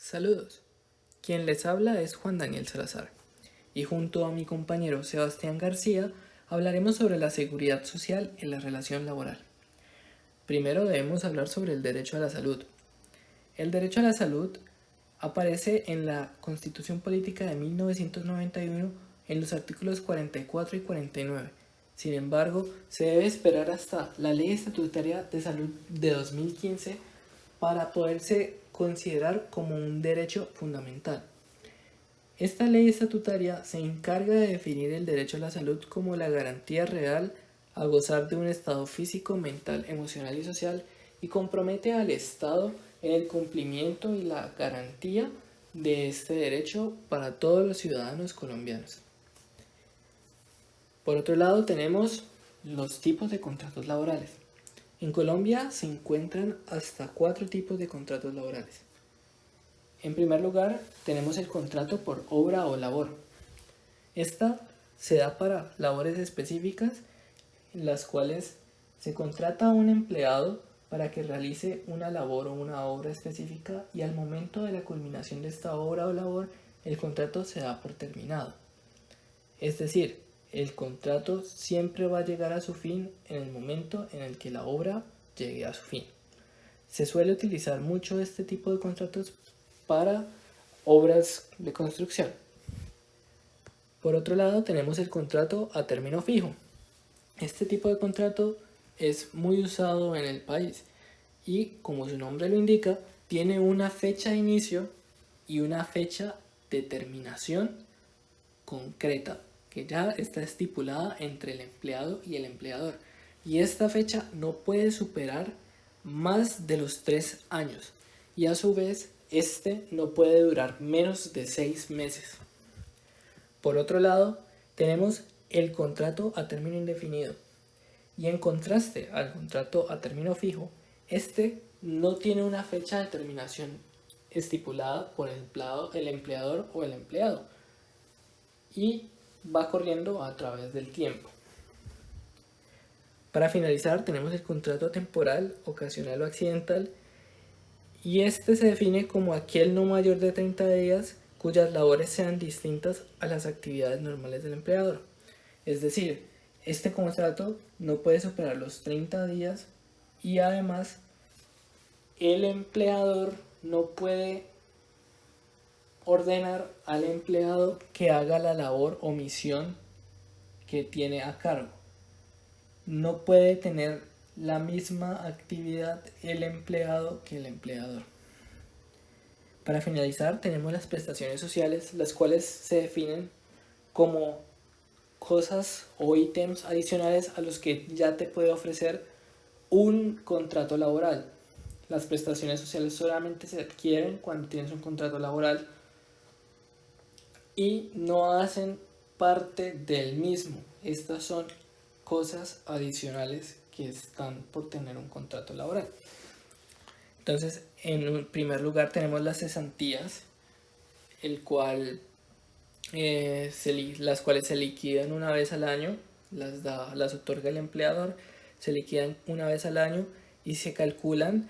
Saludos. Quien les habla es Juan Daniel Salazar y junto a mi compañero Sebastián García hablaremos sobre la seguridad social en la relación laboral. Primero debemos hablar sobre el derecho a la salud. El derecho a la salud aparece en la Constitución Política de 1991 en los artículos 44 y 49. Sin embargo, se debe esperar hasta la Ley Estatutaria de Salud de 2015 para poderse considerar como un derecho fundamental. Esta ley estatutaria se encarga de definir el derecho a la salud como la garantía real a gozar de un estado físico, mental, emocional y social y compromete al Estado en el cumplimiento y la garantía de este derecho para todos los ciudadanos colombianos. Por otro lado, tenemos los tipos de contratos laborales. En Colombia se encuentran hasta 4 tipos de contratos laborales. En primer lugar, tenemos el contrato por obra o labor. Esta se da para labores específicas en las cuales se contrata a un empleado para que realice una labor o una obra específica y al momento de la culminación de esta obra o labor, el contrato se da por terminado. Es decir, el contrato siempre va a llegar a su fin en el momento en el que la obra llegue a su fin. Se suele utilizar mucho este tipo de contratos para obras de construcción. Por otro lado, tenemos el contrato a término fijo. Este tipo de contrato es muy usado en el país y, como su nombre lo indica, tiene una fecha de inicio y una fecha de terminación concreta que ya está estipulada entre el empleado y el empleador. Y esta fecha no puede superar más de los 3 años y a su vez este no puede durar menos de 6 meses. Por otro lado, tenemos el contrato a término indefinido. Y en contraste al contrato a término fijo, este no tiene una fecha de terminación estipulada por el empleador o el empleado y va corriendo a través del tiempo. Para finalizar, tenemos el contrato temporal, ocasional o accidental, y este se define como aquel no mayor de 30 días cuyas labores sean distintas a las actividades normales del empleador. Es decir, este contrato no puede superar los 30 días y además el empleador no puede ordenar al empleado que haga la labor o misión que tiene a cargo. No puede tener la misma actividad el empleado que el empleador. Para finalizar, tenemos las prestaciones sociales, las cuales se definen como cosas o ítems adicionales a los que ya te puede ofrecer un contrato laboral. Las prestaciones sociales solamente se adquieren cuando tienes un contrato laboral y no hacen parte del mismo. Estas son cosas adicionales que están por tener un contrato laboral. Entonces, en primer lugar tenemos las cesantías, el cual las cuales se liquidan una vez al año, las otorga el empleador, se liquidan una vez al año y se calculan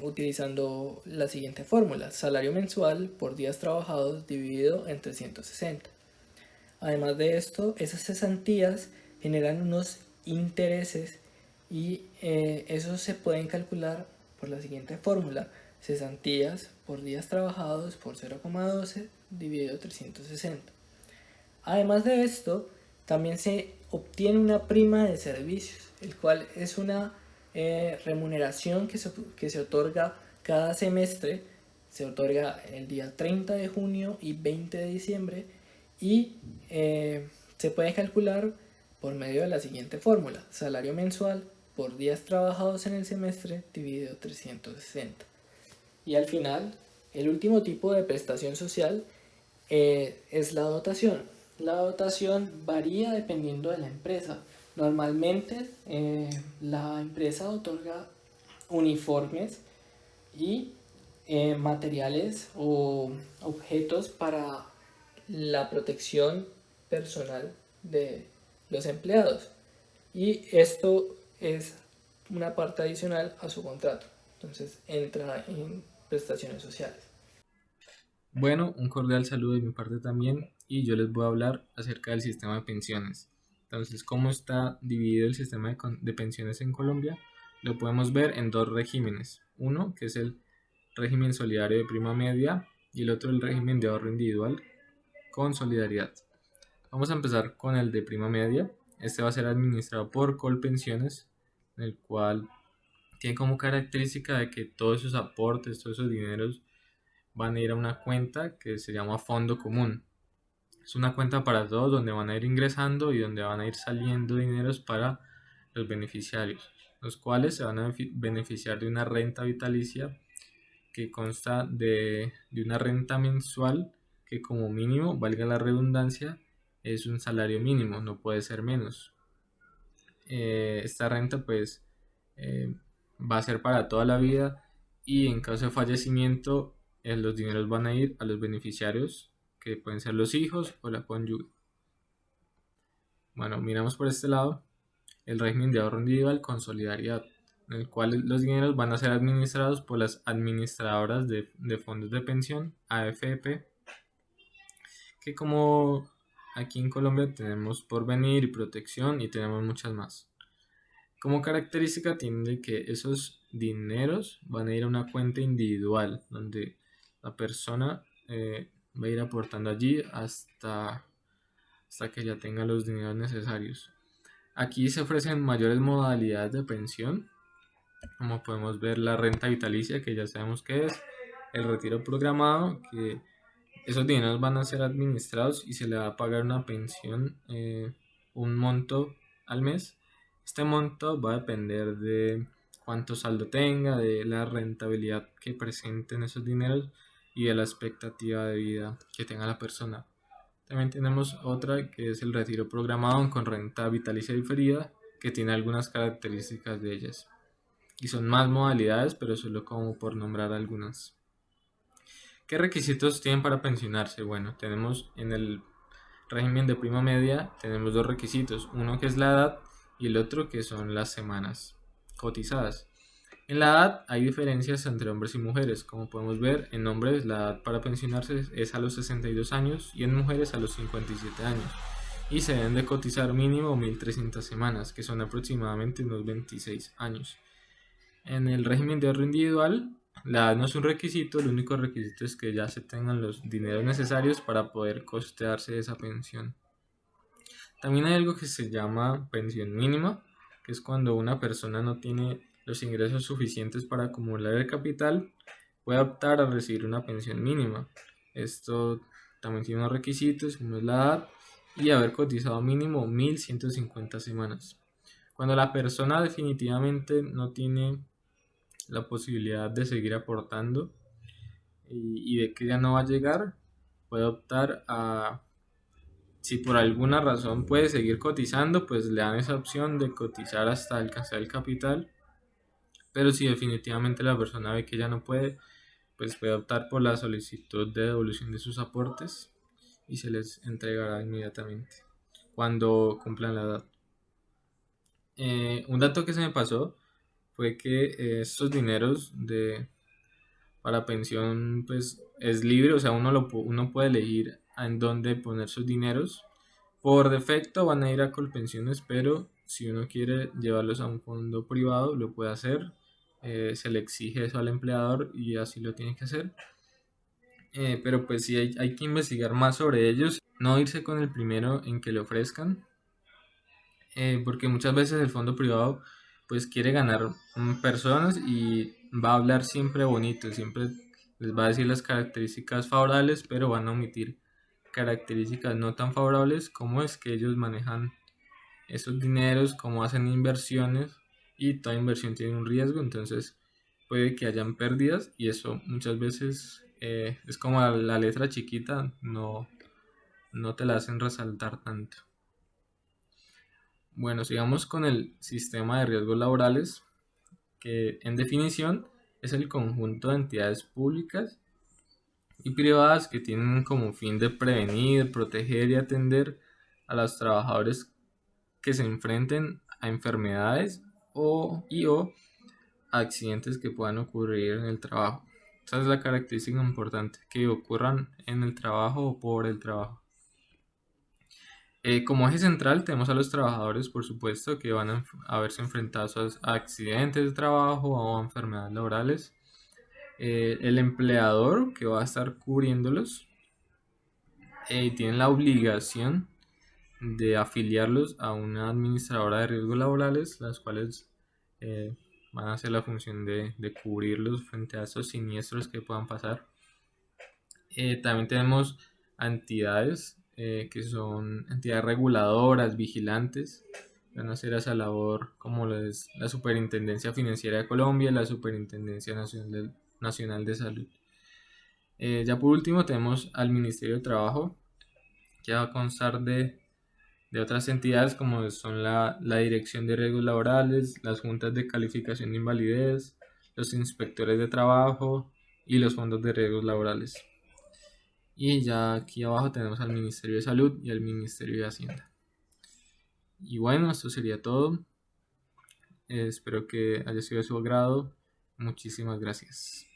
utilizando la siguiente fórmula: salario mensual por días trabajados dividido en 360. Además de esto, esas cesantías generan unos intereses y esos se pueden calcular por la siguiente fórmula: cesantías por días trabajados por 0,12 dividido 360. Además de esto, también se obtiene una prima de servicios, el cual es una remuneración que se otorga cada semestre. Se otorga el día 30 de junio y 20 de diciembre y se puede calcular por medio de la siguiente fórmula: salario mensual por días trabajados en el semestre dividido 360. Y al final, el último tipo de prestación social es la dotación. La dotación varía dependiendo de la empresa. Normalmente la empresa otorga uniformes y materiales o objetos para la protección personal de los empleados. Y esto es una parte adicional a su contrato. Entonces entra en prestaciones sociales. Bueno, un cordial saludo de mi parte también y yo les voy a hablar acerca del sistema de pensiones. Entonces, ¿cómo está dividido el sistema de pensiones en Colombia? Lo podemos ver en dos regímenes. Uno, que es el régimen solidario de prima media, y el otro el régimen de ahorro individual con solidaridad. Vamos a empezar con el de prima media. Este va a ser administrado por Colpensiones, en el cual tiene como característica de que todos esos aportes, todos esos dineros van a ir a una cuenta que se llama fondo común. Es una cuenta para todos donde van a ir ingresando y donde van a ir saliendo dineros para los beneficiarios, los cuales se van a beneficiar de una renta vitalicia que consta de una renta mensual que como mínimo, valga la redundancia, es un salario mínimo, no puede ser menos. Esta renta pues eh, va a ser para toda la vida y en caso de fallecimiento los dineros van a ir a los beneficiarios que pueden ser los hijos o la cónyuge. Bueno, miramos por este lado el régimen de ahorro individual con solidaridad, en el cual los dineros van a ser administrados por las administradoras de fondos de pensión, AFP, que como aquí en Colombia tenemos Porvenir y Protección y tenemos muchas más. Como característica tiene que esos dineros van a ir a una cuenta individual donde la persona va a ir aportando allí hasta que ya tenga los dineros necesarios. Aquí se ofrecen mayores modalidades de pensión, como podemos ver la renta vitalicia, que ya sabemos que es, el retiro programado, que esos dineros van a ser administrados y se le va a pagar una pensión, un monto al mes. Este monto va a depender de cuánto saldo tenga, de la rentabilidad que presenten esos dineros y de la expectativa de vida que tenga la persona. También tenemos otra que es el retiro programado con renta vitalicia diferida, que tiene algunas características de ellas. Y son más modalidades, pero solo como por nombrar algunas. ¿Qué requisitos tienen para pensionarse? Bueno, tenemos en el régimen de prima media, tenemos dos requisitos, uno que es la edad y el otro que son las semanas cotizadas. En la edad hay diferencias entre hombres y mujeres, como podemos ver, en hombres la edad para pensionarse es a los 62 años y en mujeres a los 57 años. Y se deben de cotizar mínimo 1.300 semanas, que son aproximadamente unos 26 años. En el régimen de ahorro individual, la edad no es un requisito, el único requisito es que ya se tengan los dineros necesarios para poder costearse esa pensión. También hay algo que se llama pensión mínima, que es cuando una persona no tiene los ingresos suficientes para acumular el capital, puede optar a recibir una pensión mínima. Esto también tiene unos requisitos, como es la edad y haber cotizado mínimo 1.150 semanas. Cuando la persona definitivamente no tiene la posibilidad de seguir aportando y de que ya no va a llegar, puede optar a, si por alguna razón puede seguir cotizando, pues le dan esa opción de cotizar hasta alcanzar el capital, pero si definitivamente la persona ve que ya no puede, pues puede optar por la solicitud de devolución de sus aportes y se les entregará inmediatamente cuando cumplan la edad. Un dato que se me pasó fue que estos dineros para pensión pues es libre, o sea, uno puede elegir en dónde poner sus dineros. Por defecto van a ir a Colpensiones, pero si uno quiere llevarlos a un fondo privado, lo puede hacer. Se le exige eso al empleador y así lo tiene que hacer. Pero pues sí hay que investigar más sobre ellos, no irse con el primero en que le ofrezcan, porque muchas veces el fondo privado pues quiere ganar personas y va a hablar siempre bonito, siempre les va a decir las características favorables, pero van a omitir características no tan favorables, como es que ellos manejan esos dineros, cómo hacen inversiones y toda inversión tiene un riesgo, entonces puede que hayan pérdidas y eso muchas veces es como la letra chiquita, no te la hacen resaltar tanto. Bueno, sigamos con el sistema de riesgos laborales, que en definición es el conjunto de entidades públicas y privadas que tienen como fin de prevenir, proteger y atender a los trabajadores que se enfrenten a enfermedades o accidentes que puedan ocurrir en el trabajo. Esa es la característica importante, que ocurran en el trabajo o por el trabajo. Como eje central tenemos a los trabajadores, por supuesto, que van a verse enfrentados a accidentes de trabajo o a enfermedades laborales. El empleador, que va a estar cubriéndolos, tiene la obligación de afiliarlos a una administradora de riesgos laborales, las cuales eh, van a hacer la función de cubrirlos frente a esos siniestros que puedan pasar. También tenemos entidades que son entidades reguladoras, vigilantes, van a hacer esa labor como lo es la Superintendencia Financiera de Colombia, la Superintendencia Nacional de Salud. Ya por último tenemos al Ministerio de Trabajo, que va a constar de otras entidades como son la Dirección de Riesgos Laborales, las juntas de calificación de invalidez, los inspectores de trabajo y los fondos de riesgos laborales. Y ya aquí abajo tenemos al Ministerio de Salud y al Ministerio de Hacienda. Y bueno, esto sería todo. Espero que haya sido de su agrado. Muchísimas gracias.